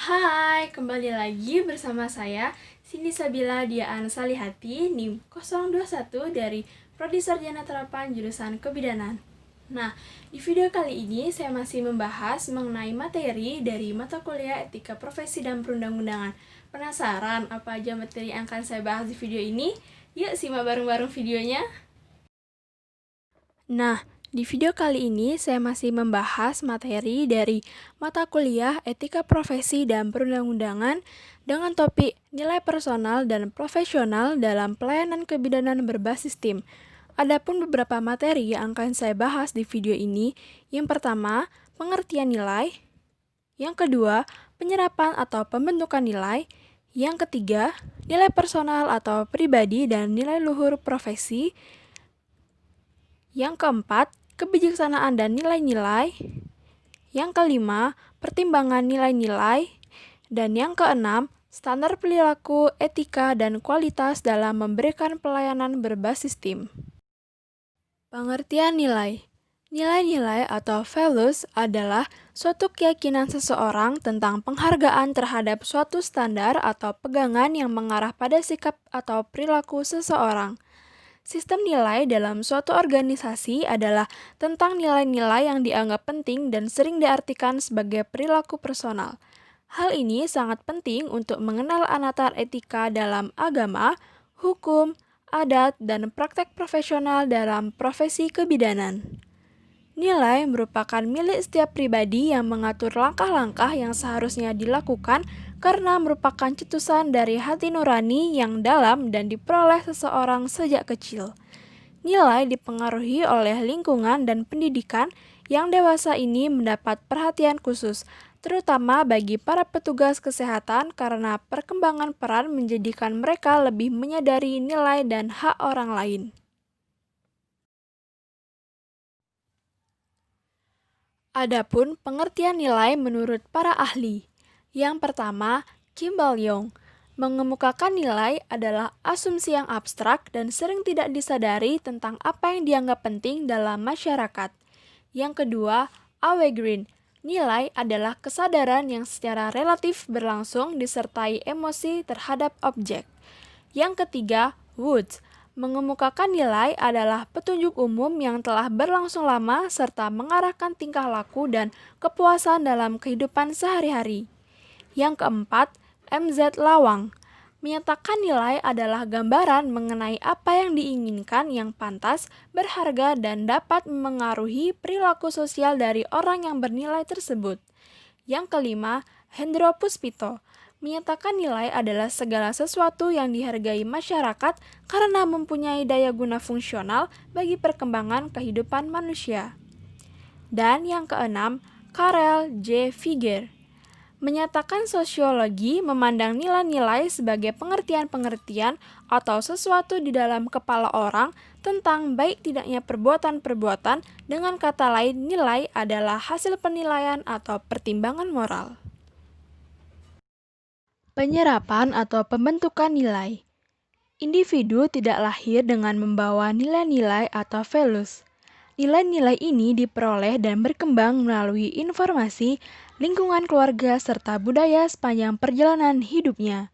Hai, kembali lagi bersama saya Cindy Sabila Diaan Salihati NIM 021 dari Prodi Sarjana Terapan jurusan Kebidanan. Nah, di video kali ini saya masih membahas mengenai materi dari mata kuliah Etika Profesi dan Perundang-undangan. Penasaran apa aja materi yang akan saya bahas di video ini? Yuk simak bareng-bareng videonya. Nah, di video kali ini saya masih membahas materi dari mata kuliah Etika Profesi dan Perundang-undangan dengan topik nilai personal dan profesional dalam pelayanan kebidanan berbasis tim. Adapun beberapa materi yang akan saya bahas di video ini, yang pertama, pengertian nilai, yang kedua, penyerapan atau pembentukan nilai, yang ketiga, nilai personal atau pribadi dan nilai luhur profesi, yang keempat, kebijaksanaan dan nilai-nilai. Yang kelima, pertimbangan nilai-nilai. Dan yang keenam, standar perilaku, etika, dan kualitas dalam memberikan pelayanan berbasis tim. Pengertian nilai. Nilai-nilai atau values adalah suatu keyakinan seseorang tentang penghargaan terhadap suatu standar atau pegangan yang mengarah pada sikap atau perilaku seseorang. Sistem nilai dalam suatu organisasi adalah tentang nilai-nilai yang dianggap penting dan sering diartikan sebagai perilaku personal. Hal ini sangat penting untuk mengenal anatar etika dalam agama, hukum, adat, dan praktek profesional dalam profesi kebidanan. Nilai merupakan milik setiap pribadi yang mengatur langkah-langkah yang seharusnya dilakukan karena merupakan cetusan dari hati nurani yang dalam dan diperoleh seseorang sejak kecil. Nilai dipengaruhi oleh lingkungan dan pendidikan yang dewasa ini mendapat perhatian khusus, terutama bagi para petugas kesehatan karena perkembangan peran menjadikan mereka lebih menyadari nilai dan hak orang lain. Adapun pengertian nilai menurut para ahli. Yang pertama, Kimball Young mengemukakan nilai adalah asumsi yang abstrak dan sering tidak disadari tentang apa yang dianggap penting dalam masyarakat. Yang kedua, Awe Green, nilai adalah kesadaran yang secara relatif berlangsung disertai emosi terhadap objek. Yang ketiga, Woods, mengemukakan nilai adalah petunjuk umum yang telah berlangsung lama serta mengarahkan tingkah laku dan kepuasan dalam kehidupan sehari-hari. Yang keempat, MZ Lawang, menyatakan nilai adalah gambaran mengenai apa yang diinginkan yang pantas, berharga, dan dapat memengaruhi perilaku sosial dari orang yang bernilai tersebut. Yang kelima, Hendro Puspito, menyatakan nilai adalah segala sesuatu yang dihargai masyarakat karena mempunyai daya guna fungsional bagi perkembangan kehidupan manusia. Dan yang keenam, Karel J. Figer, menyatakan sosiologi memandang nilai-nilai sebagai pengertian-pengertian atau sesuatu di dalam kepala orang tentang baik tidaknya perbuatan-perbuatan, dengan kata lain nilai adalah hasil penilaian atau pertimbangan moral. Penyerapan atau pembentukan nilai. Individu tidak lahir dengan membawa nilai-nilai atau values. Nilai-nilai ini diperoleh dan berkembang melalui informasi, lingkungan keluarga, serta budaya sepanjang perjalanan hidupnya.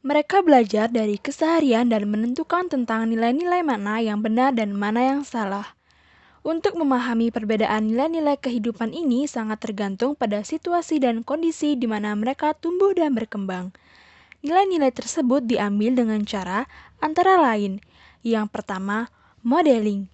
Mereka belajar dari keseharian dan menentukan tentang nilai-nilai mana yang benar dan mana yang salah. Untuk memahami perbedaan nilai-nilai kehidupan ini sangat tergantung pada situasi dan kondisi di mana mereka tumbuh dan berkembang. Nilai-nilai tersebut diambil dengan cara antara lain. Yang pertama, modeling.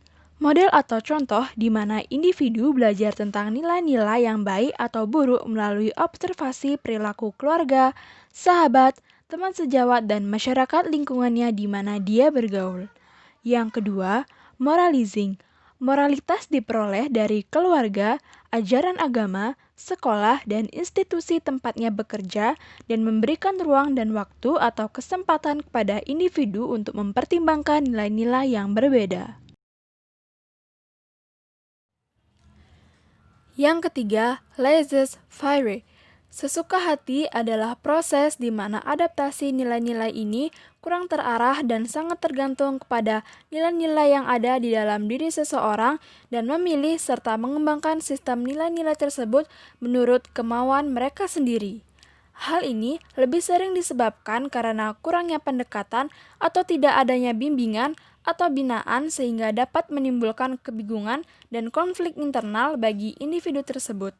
Model atau contoh di mana individu belajar tentang nilai-nilai yang baik atau buruk melalui observasi perilaku keluarga, sahabat, teman sejawat, dan masyarakat lingkungannya di mana dia bergaul. Yang kedua, moralizing. Moralitas diperoleh dari keluarga, ajaran agama, sekolah, dan institusi tempatnya bekerja, dan memberikan ruang dan waktu atau kesempatan kepada individu untuk mempertimbangkan nilai-nilai yang berbeda. Yang ketiga, laissez-faire. Sesuka hati adalah proses di mana adaptasi nilai-nilai ini kurang terarah dan sangat tergantung kepada nilai-nilai yang ada di dalam diri seseorang dan memilih serta mengembangkan sistem nilai-nilai tersebut menurut kemauan mereka sendiri. Hal ini lebih sering disebabkan karena kurangnya pendekatan atau tidak adanya bimbingan atau binaan sehingga dapat menimbulkan kebingungan dan konflik internal bagi individu tersebut.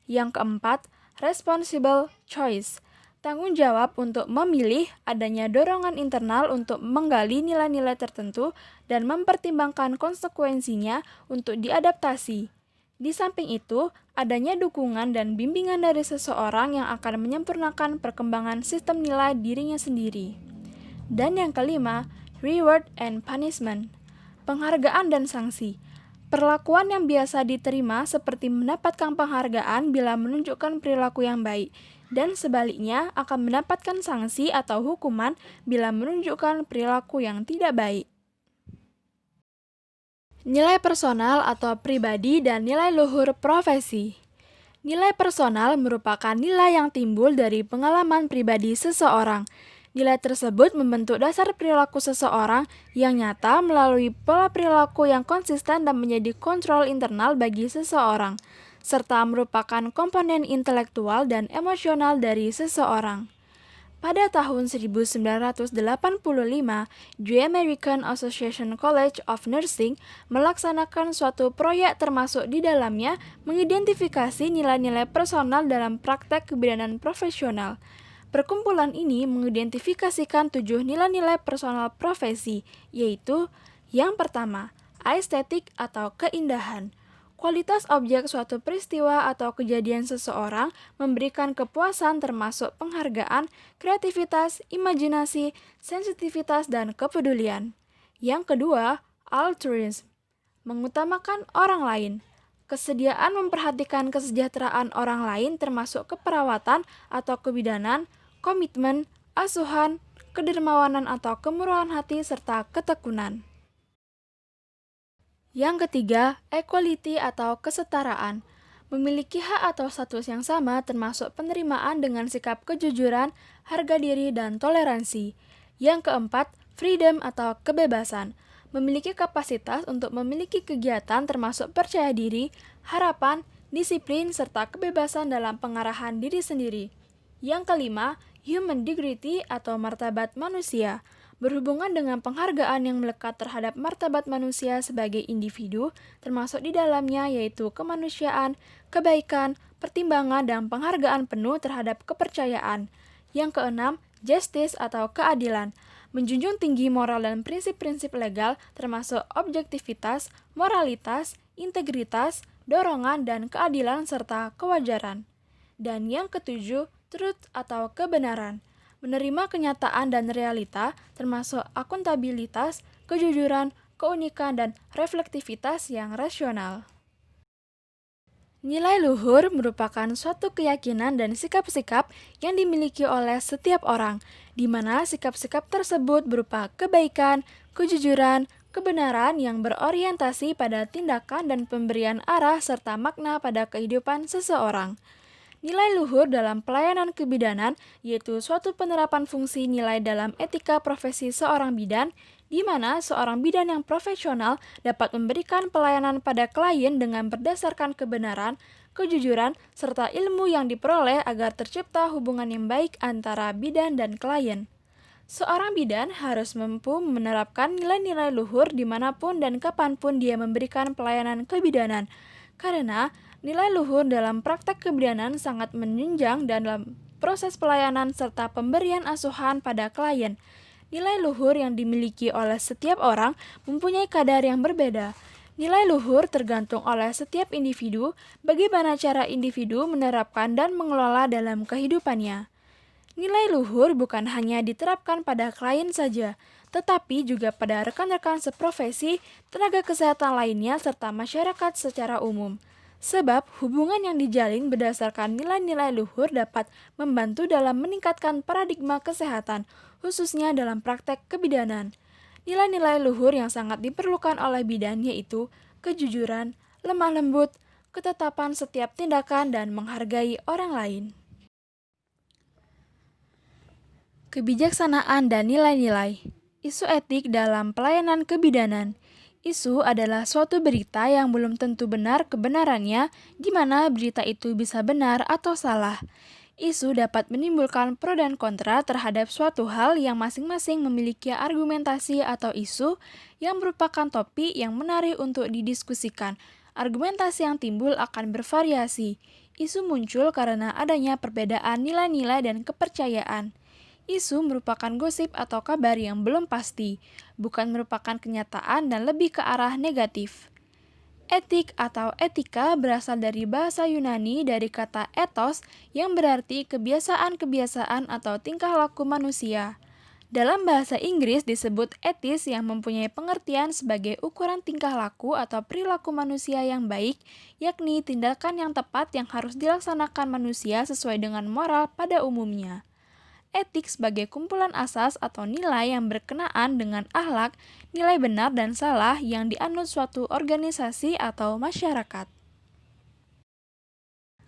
Yang keempat, responsible choice. Tanggung jawab untuk memilih adanya dorongan internal untuk menggali nilai-nilai tertentu dan mempertimbangkan konsekuensinya untuk diadaptasi. Di samping itu, adanya dukungan dan bimbingan dari seseorang yang akan menyempurnakan perkembangan sistem nilai dirinya sendiri. Dan yang kelima, reward and punishment. Penghargaan dan sanksi. Perlakuan yang biasa diterima seperti mendapatkan penghargaan bila menunjukkan perilaku yang baik, dan sebaliknya akan mendapatkan sanksi atau hukuman bila menunjukkan perilaku yang tidak baik. Nilai personal atau pribadi dan nilai luhur profesi. Nilai personal merupakan nilai yang timbul dari pengalaman pribadi seseorang. Nilai tersebut membentuk dasar perilaku seseorang yang nyata melalui pola perilaku yang konsisten dan menjadi kontrol internal bagi seseorang, serta merupakan komponen intelektual dan emosional dari seseorang. Pada tahun 1985, The American Association College of Nursing melaksanakan suatu proyek termasuk di dalamnya mengidentifikasi nilai-nilai personal dalam praktek kebidanan profesional. Perkumpulan ini mengidentifikasikan 7 nilai-nilai personal profesi, yaitu yang pertama, estetik atau keindahan. Kualitas objek suatu peristiwa atau kejadian seseorang memberikan kepuasan termasuk penghargaan, kreativitas, imajinasi, sensitivitas, dan kepedulian. Yang kedua, altruism, mengutamakan orang lain. Kesediaan memperhatikan kesejahteraan orang lain termasuk keperawatan atau kebidanan, komitmen, asuhan, kedermawanan atau kemurahan hati, serta ketekunan. Yang ketiga, equality atau kesetaraan. Memiliki hak atau status yang sama termasuk penerimaan dengan sikap kejujuran, harga diri, dan toleransi. Yang keempat, freedom atau kebebasan. Memiliki kapasitas untuk memiliki kegiatan termasuk percaya diri, harapan, disiplin, serta kebebasan dalam pengarahan diri sendiri. Yang kelima, human dignity atau martabat manusia, berhubungan dengan penghargaan yang melekat terhadap martabat manusia sebagai individu, termasuk di dalamnya yaitu kemanusiaan, kebaikan, pertimbangan, dan penghargaan penuh terhadap kepercayaan. Yang keenam, justice atau keadilan, menjunjung tinggi moral dan prinsip-prinsip legal termasuk objektivitas, moralitas, integritas, dorongan, dan keadilan serta kewajaran. Dan yang ketujuh, truth atau kebenaran, menerima kenyataan dan realita termasuk akuntabilitas, kejujuran, keunikan, dan reflektivitas yang rasional. Nilai luhur merupakan suatu keyakinan dan sikap-sikap yang dimiliki oleh setiap orang, di mana sikap-sikap tersebut berupa kebaikan, kejujuran, kebenaran yang berorientasi pada tindakan dan pemberian arah serta makna pada kehidupan seseorang. Nilai luhur dalam pelayanan kebidanan yaitu suatu penerapan fungsi nilai dalam etika profesi seorang bidan, di mana seorang bidan yang profesional dapat memberikan pelayanan pada klien dengan berdasarkan kebenaran, kejujuran, serta ilmu yang diperoleh agar tercipta hubungan yang baik antara bidan dan klien. Seorang bidan harus mampu menerapkan nilai-nilai luhur dimanapun dan kapanpun dia memberikan pelayanan kebidanan, karena nilai luhur dalam praktek kebidanan sangat menunjang dalam proses pelayanan serta pemberian asuhan pada klien. Nilai luhur yang dimiliki oleh setiap orang mempunyai kadar yang berbeda. Nilai luhur tergantung oleh setiap individu, bagaimana cara individu menerapkan dan mengelola dalam kehidupannya. Nilai luhur bukan hanya diterapkan pada klien saja, tetapi juga pada rekan-rekan seprofesi, tenaga kesehatan lainnya, serta masyarakat secara umum. Sebab hubungan yang dijalin berdasarkan nilai-nilai luhur dapat membantu dalam meningkatkan paradigma kesehatan, khususnya dalam praktek kebidanan. Nilai-nilai luhur yang sangat diperlukan oleh bidan yaitu kejujuran, lemah lembut, ketetapan setiap tindakan, dan menghargai orang lain. Kebijaksanaan dan nilai-nilai. Isu etik dalam pelayanan kebidanan. Isu adalah suatu berita yang belum tentu benar kebenarannya, di mana berita itu bisa benar atau salah. Isu dapat menimbulkan pro dan kontra terhadap suatu hal yang masing-masing memiliki argumentasi atau isu yang merupakan topik yang menarik untuk didiskusikan. Argumentasi yang timbul akan bervariasi. Isu muncul karena adanya perbedaan nilai-nilai dan kepercayaan. Isu merupakan gosip atau kabar yang belum pasti, bukan merupakan kenyataan dan lebih ke arah negatif. Etik atau etika berasal dari bahasa Yunani dari kata ethos yang berarti kebiasaan-kebiasaan atau tingkah laku manusia. Dalam bahasa Inggris disebut etis yang mempunyai pengertian sebagai ukuran tingkah laku atau perilaku manusia yang baik, yakni tindakan yang tepat yang harus dilaksanakan manusia sesuai dengan moral pada umumnya. Etik sebagai kumpulan asas atau nilai yang berkenaan dengan akhlak, nilai benar dan salah yang dianut suatu organisasi atau masyarakat.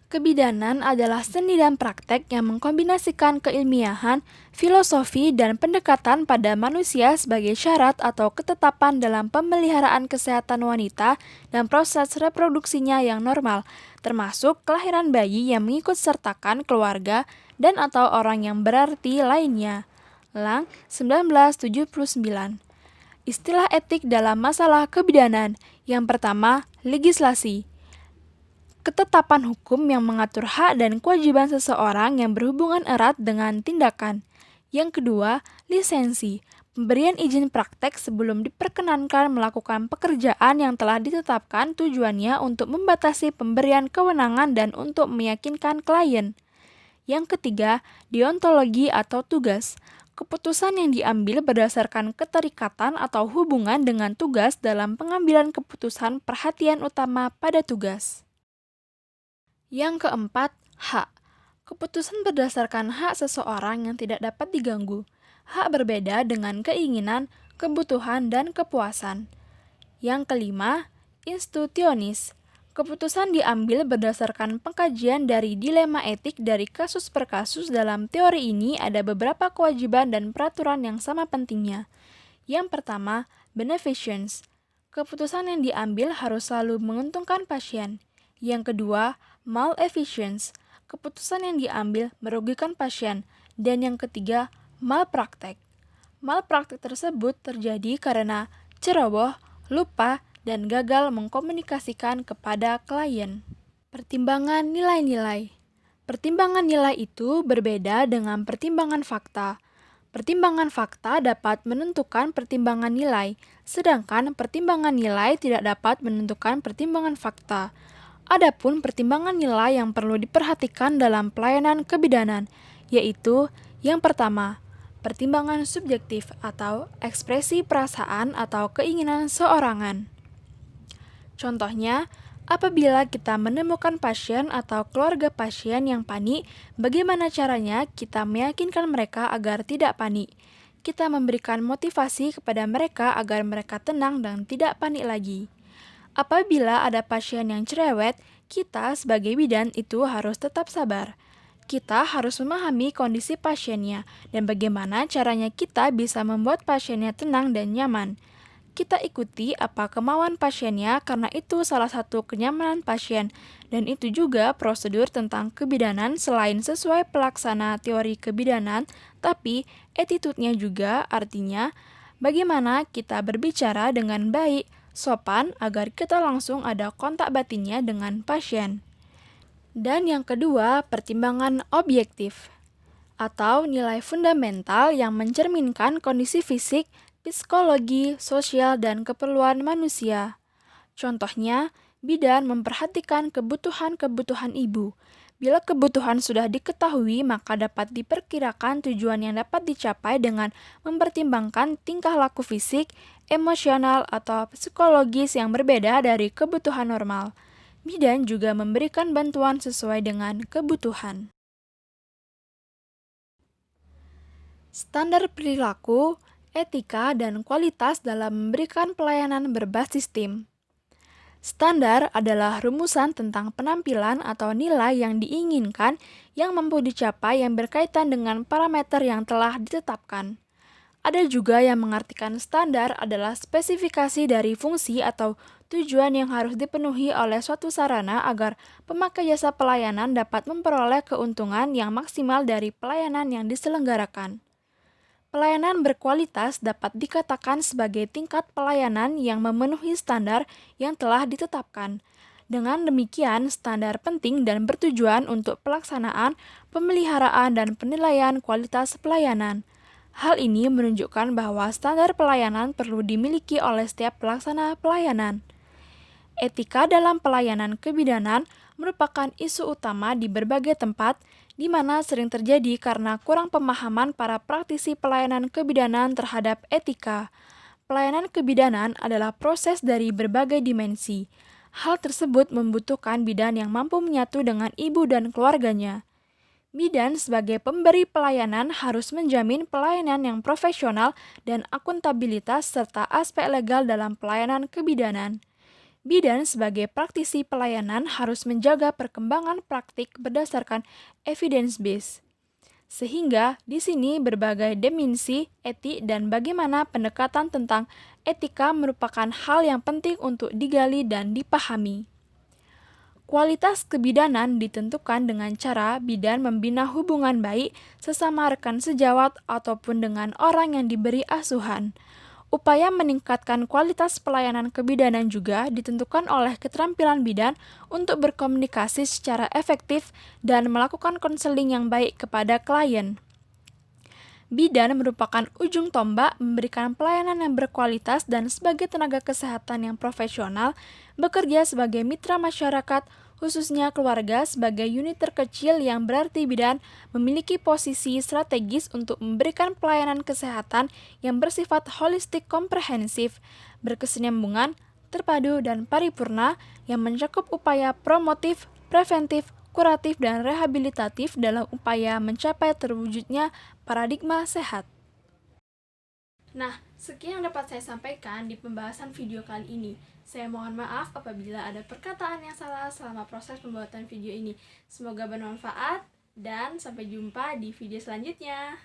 Kebidanan adalah seni dan praktek yang mengkombinasikan keilmiahan, filosofi, dan pendekatan pada manusia sebagai syarat atau ketetapan dalam pemeliharaan kesehatan wanita dan proses reproduksinya yang normal, termasuk kelahiran bayi yang mengikut sertakan keluarga dan atau orang yang berarti lainnya. Lang, 1979. Istilah etik dalam masalah kebidanan. Yang pertama, legislasi. Ketetapan hukum yang mengatur hak dan kewajiban seseorang yang berhubungan erat dengan tindakan. Yang kedua, lisensi. Pemberian izin praktek sebelum diperkenankan melakukan pekerjaan yang telah ditetapkan tujuannya untuk membatasi pemberian kewenangan dan untuk meyakinkan klien. Yang ketiga, deontologi atau tugas. Keputusan yang diambil berdasarkan keterikatan atau hubungan dengan tugas dalam pengambilan keputusan perhatian utama pada tugas. Yang keempat, hak. Keputusan berdasarkan hak seseorang yang tidak dapat diganggu. Hak berbeda dengan keinginan, kebutuhan, dan kepuasan. Yang kelima, institutionis. Keputusan diambil berdasarkan pengkajian dari dilema etik dari kasus per kasus. Dalam teori ini ada beberapa kewajiban dan peraturan yang sama pentingnya. Yang pertama, beneficence. Keputusan yang diambil harus selalu menguntungkan pasien. Yang kedua, maleficence. Keputusan yang diambil merugikan pasien. Dan yang ketiga, malpraktek. Malpraktek tersebut terjadi karena ceroboh, lupa, dan gagal mengkomunikasikan kepada klien. Pertimbangan nilai-nilai. Pertimbangan nilai itu berbeda dengan pertimbangan fakta. Pertimbangan fakta dapat menentukan pertimbangan nilai, sedangkan pertimbangan nilai tidak dapat menentukan pertimbangan fakta. Adapun pertimbangan nilai yang perlu diperhatikan dalam pelayanan kebidanan, yaitu yang pertama, pertimbangan subjektif atau ekspresi perasaan atau keinginan seorangan. Contohnya, apabila kita menemukan pasien atau keluarga pasien yang panik, bagaimana caranya kita meyakinkan mereka agar tidak panik? Kita memberikan motivasi kepada mereka agar mereka tenang dan tidak panik lagi. Apabila ada pasien yang cerewet, kita sebagai bidan itu harus tetap sabar. Kita harus memahami kondisi pasiennya dan bagaimana caranya kita bisa membuat pasiennya tenang dan nyaman. Kita ikuti apa kemauan pasiennya karena itu salah satu kenyamanan pasien, dan itu juga prosedur tentang kebidanan selain sesuai pelaksana teori kebidanan, tapi attitude-nya juga artinya bagaimana kita berbicara dengan baik, sopan agar kita langsung ada kontak batinnya dengan pasien. Dan yang kedua, pertimbangan objektif atau nilai fundamental yang mencerminkan kondisi fisik, psikologi, sosial, dan keperluan manusia. Contohnya, bidan memperhatikan kebutuhan-kebutuhan ibu. Bila kebutuhan sudah diketahui, maka dapat diperkirakan tujuan yang dapat dicapai dengan mempertimbangkan tingkah laku fisik, emosional, atau psikologis yang berbeda dari kebutuhan normal. Bidan juga memberikan bantuan sesuai dengan kebutuhan. Standar perilaku, etika, dan kualitas dalam memberikan pelayanan berbasis tim. Standar adalah rumusan tentang penampilan atau nilai yang diinginkan yang mampu dicapai yang berkaitan dengan parameter yang telah ditetapkan. Ada juga yang mengartikan standar adalah spesifikasi dari fungsi atau tujuan yang harus dipenuhi oleh suatu sarana agar pemakai jasa pelayanan dapat memperoleh keuntungan yang maksimal dari pelayanan yang diselenggarakan. Pelayanan berkualitas dapat dikatakan sebagai tingkat pelayanan yang memenuhi standar yang telah ditetapkan. Dengan demikian, standar penting dan bertujuan untuk pelaksanaan, pemeliharaan, dan penilaian kualitas pelayanan. Hal ini menunjukkan bahwa standar pelayanan perlu dimiliki oleh setiap pelaksana pelayanan. Etika dalam pelayanan kebidanan merupakan isu utama di berbagai tempat, di mana sering terjadi karena kurang pemahaman para praktisi pelayanan kebidanan terhadap etika. Pelayanan kebidanan adalah proses dari berbagai dimensi. Hal tersebut membutuhkan bidan yang mampu menyatu dengan ibu dan keluarganya. Bidan sebagai pemberi pelayanan harus menjamin pelayanan yang profesional dan akuntabilitas serta aspek legal dalam pelayanan kebidanan. Bidan sebagai praktisi pelayanan harus menjaga perkembangan praktik berdasarkan evidence base. Sehingga di sini berbagai dimensi etik dan bagaimana pendekatan tentang etika merupakan hal yang penting untuk digali dan dipahami. Kualitas kebidanan ditentukan dengan cara bidan membina hubungan baik sesama rekan sejawat ataupun dengan orang yang diberi asuhan. Upaya meningkatkan kualitas pelayanan kebidanan juga ditentukan oleh keterampilan bidan untuk berkomunikasi secara efektif dan melakukan konseling yang baik kepada klien. Bidan merupakan ujung tombak memberikan pelayanan yang berkualitas dan sebagai tenaga kesehatan yang profesional, bekerja sebagai mitra masyarakat, khususnya keluarga sebagai unit terkecil yang berarti bidan memiliki posisi strategis untuk memberikan pelayanan kesehatan yang bersifat holistik komprehensif, berkesinambungan, terpadu, dan paripurna yang mencakup upaya promotif, preventif, kuratif, dan rehabilitatif dalam upaya mencapai terwujudnya paradigma sehat. Nah, sekian yang dapat saya sampaikan di pembahasan video kali ini. Saya mohon maaf apabila ada perkataan yang salah selama proses pembuatan video ini. Semoga bermanfaat dan sampai jumpa di video selanjutnya.